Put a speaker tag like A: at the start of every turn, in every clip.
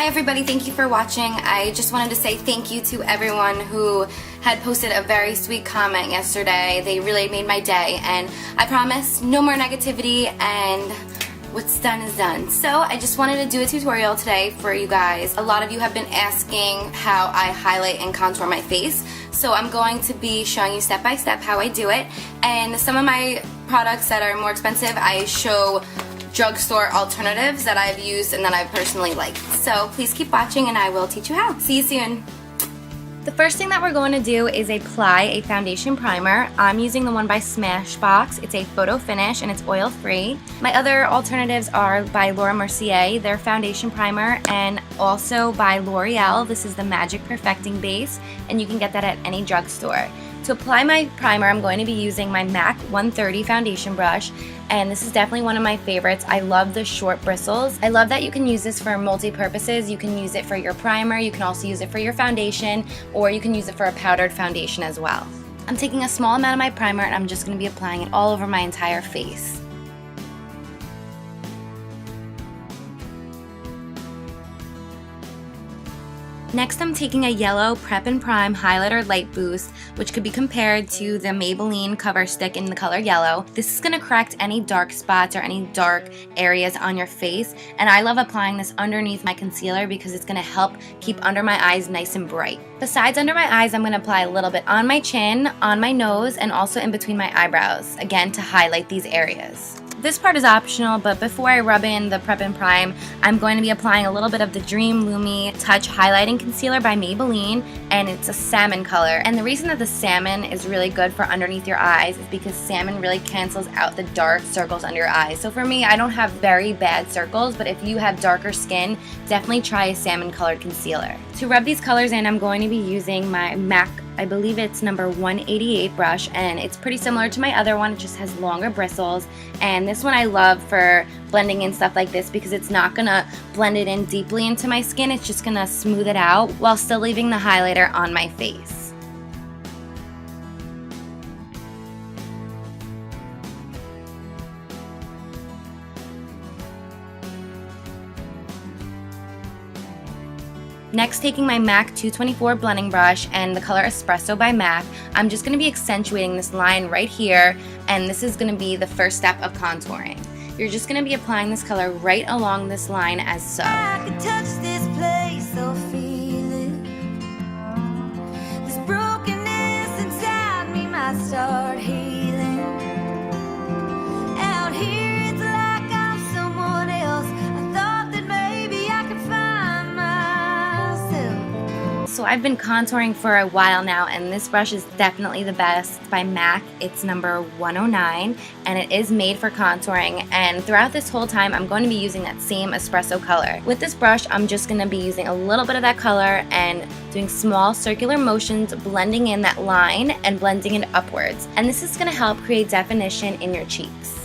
A: Hi everybody, thank you for watching. I just wanted to say thank you to everyone who had posted a very sweet comment yesterday. They really made my day, and I promise no more negativity, and what's done is done. So I just wanted to do a tutorial today for you guys. A lot of you have been asking how I highlight and contour my face, so I'm going to be showing you step by step how I do it. And some of my products that are more expensive, I show drugstore alternatives that I've used and that I personally like. So please keep watching and I will teach you how. See you soon. The first thing that we're going to do is apply a foundation primer. I'm using the one by Smashbox. It's a photo finish and it's oil free. My other alternatives are by Laura Mercier, their foundation primer, and also by L'Oreal. This is the Magic Perfecting Base, and you can get that at any drugstore. To apply my primer, I'm going to be using my MAC 130 foundation brush, and this is definitely one of my favorites. I love the short bristles. I love that you can use this for multi-purposes. You can use it for your primer, you can also use it for your foundation, or you can use it for a powdered foundation as well. I'm taking a small amount of my primer and I'm just going to be applying it all over my entire face. Next, I'm taking a yellow Prep and Prime Highlighter Light Boost, which could be compared to the Maybelline Cover Stick in the color yellow. This is going to correct any dark spots or any dark areas on your face, and I love applying this underneath my concealer because it's going to help keep under my eyes nice and bright. Besides under my eyes, I'm going to apply a little bit on my chin, on my nose, and also in between my eyebrows, again to highlight these areas. This part is optional, but before I rub in the Prep and Prime, I'm going to be applying a little bit of the Dream Lumi Touch Highlighting Concealer by Maybelline, and it's a salmon color. And the reason that the salmon is really good for underneath your eyes is because salmon really cancels out the dark circles under your eyes. So for me, I don't have very bad circles, but if you have darker skin, definitely try a salmon colored concealer. To rub these colors in, I'm going to be using my MAC, I believe it's number 188 brush, and it's pretty similar to my other one. It just has longer bristles, and this one I love for blending in stuff like this because it's not gonna blend it in deeply into my skin. It's just gonna smooth it out while still leaving the highlighter on my face. Next, taking my MAC 224 blending brush and the color Espresso by MAC, I'm just going to be accentuating this line right here, and this is going to be the first step of contouring. You're just going to be applying this color right along this line as so. I could touch this place, so feel it. This brokenness inside me might start healing. Out here it's like I'm someone else. I thought that maybe I could find myself. So I've been contouring for a while now, and this brush is definitely the best by MAC. It's number 109, and it is made for contouring, and throughout this whole time I'm going to be using that same espresso color. With this brush, I'm just going to be using a little bit of that color and doing small circular motions, blending in that line and blending it upwards, and this is going to help create definition in your cheeks.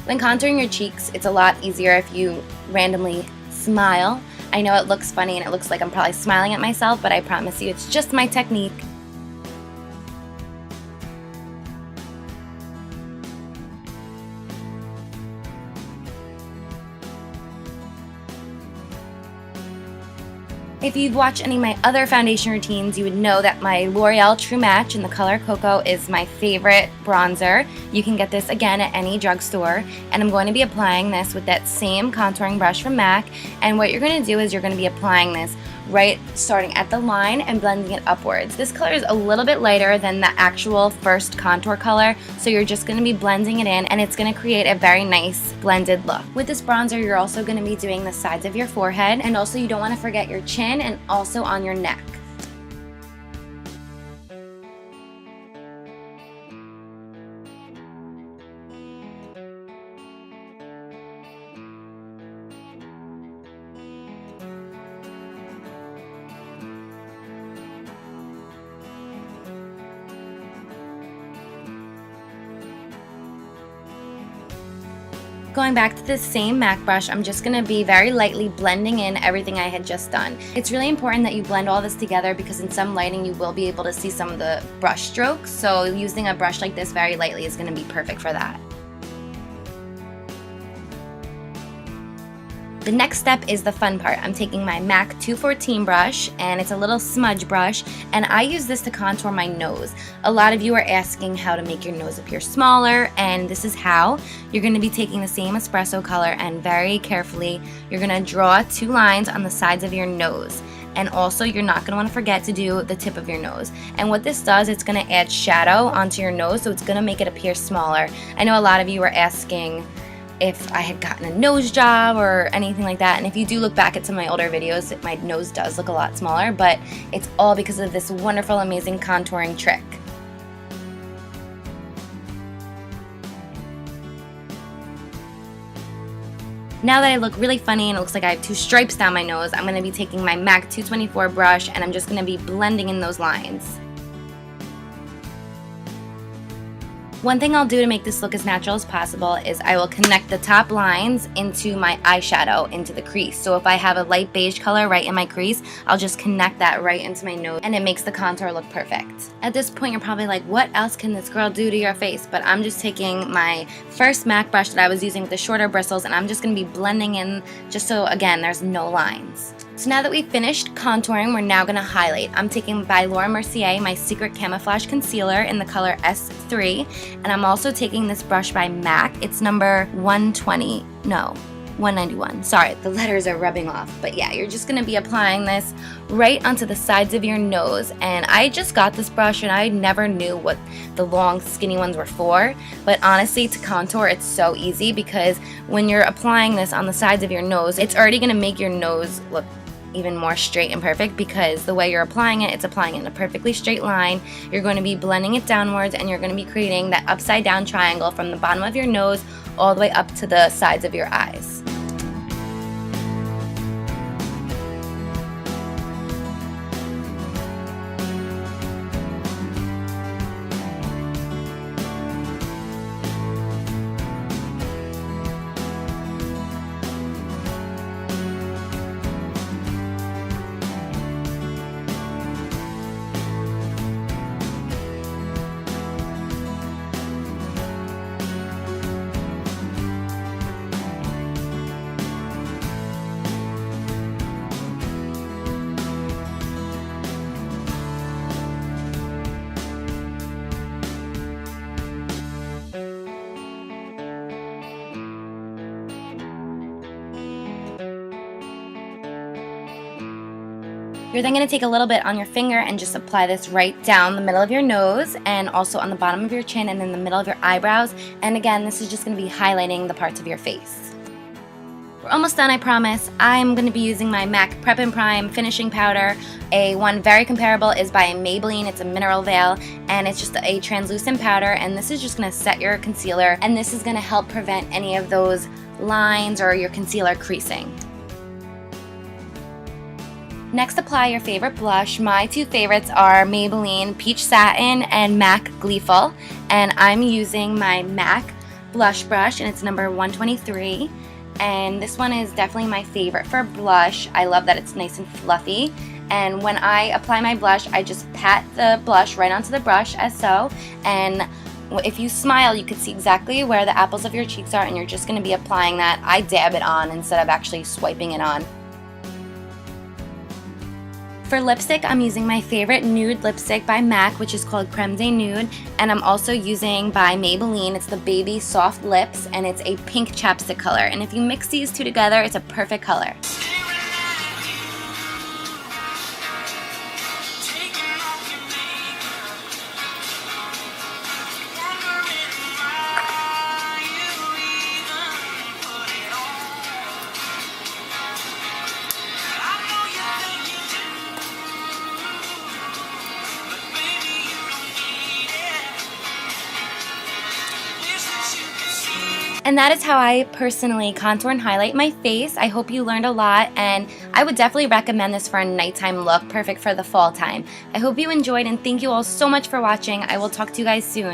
A: When contouring your cheeks, it's a lot easier if you randomly smile. I know it looks funny and it looks like I'm probably smiling at myself, but I promise you it's just my technique. If you've watched any of my other foundation routines, you would know that my L'Oreal True Match in the color Cocoa is my favorite bronzer. You can get this again at any drugstore, and I'm going to be applying this with that same contouring brush from MAC, and what you're going to do is you're going to be applying this right starting at the line and blending it upwards. This color is a little bit lighter than the actual first contour color, so you're just going to be blending it in, and it's going to create a very nice blended look. With this bronzer, you're also going to be doing the sides of your forehead, and also you don't want to forget your chin and also on your neck. Going back to the same MAC brush, I'm just going to be very lightly blending in everything I had just done. It's really important that you blend all this together because in some lighting you will be able to see some of the brush strokes, so using a brush like this very lightly is going to be perfect for that. The next step is the fun part. I'm taking my MAC 214 brush, and it's a little smudge brush, and I use this to contour my nose. A lot of you are asking how to make your nose appear smaller, and this is how. You're going to be taking the same espresso color and very carefully you're going to draw 2 lines on the sides of your nose. And also you're not going to want to forget to do the tip of your nose. And what this does, it's going to add shadow onto your nose, so it's going to make it appear smaller. I know a lot of you are asking if I had gotten a nose job or anything like that, and if you do look back at some of my older videos, my nose does look a lot smaller, but it's all because of this wonderful, amazing contouring trick. Now that I look really funny and it looks like I have 2 stripes down my nose, I'm going to be taking my MAC 224 brush and I'm just going to be blending in those lines. One thing I'll do to make this look as natural as possible is I will connect the top lines into my eyeshadow into the crease. So if I have a light beige color right in my crease, I'll just connect that right into my nose and it makes the contour look perfect. At this point you're probably like, what else can this girl do to your face? But I'm just taking my first MAC brush that I was using with the shorter bristles and I'm just going to be blending in just so, again, there's no lines. So now that we've finished contouring, we're now going to highlight. I'm taking by Laura Mercier my Secret Camouflage Concealer in the color S3, and I'm also taking this brush by MAC. It's number 120, no, 191. Sorry, the letters are rubbing off. But yeah, you're just going to be applying this right onto the sides of your nose. And I just got this brush and I never knew what the long skinny ones were for. But honestly, to contour, it's so easy because when you're applying this on the sides of your nose, it's already going to make your nose look even more straight and perfect because the way you're applying it, it's applying it in a perfectly straight line. You're going to be blending it downwards and you're going to be creating that upside down triangle from the bottom of your nose all the way up to the sides of your eyes. You're then going to take a little bit on your finger and just apply this right down the middle of your nose and also on the bottom of your chin and in the middle of your eyebrows. And again, this is just going to be highlighting the parts of your face. We're almost done, I promise. I'm going to be using my MAC Prep and Prime Finishing Powder. One very comparable is by Maybelline. It's a mineral veil and it's just a translucent powder, and this is just going to set your concealer, and this is going to help prevent any of those lines or your concealer creasing. Next, apply your favorite blush. My 2 favorites are Maybelline Peach Satin and MAC Gleeful, and I'm using my MAC blush brush and it's number 123, and this one is definitely my favorite for blush. I love that it's nice and fluffy, and when I apply my blush I just pat the blush right onto the brush as so, and if you smile you can see exactly where the apples of your cheeks are, and you're just going to be applying that. I dab it on instead of actually swiping it on. For lipstick, I'm using my favorite nude lipstick by MAC, which is called Creme de Nude, and I'm also using by Maybelline. It's the Baby Soft Lips, and it's a pink chapstick color, and if you mix these 2 together, it's a perfect color. And that is how I personally contour and highlight my face. I hope you learned a lot, and I would definitely recommend this for a nighttime look, perfect for the fall time. I hope you enjoyed, and thank you all so much for watching. I will talk to you guys soon.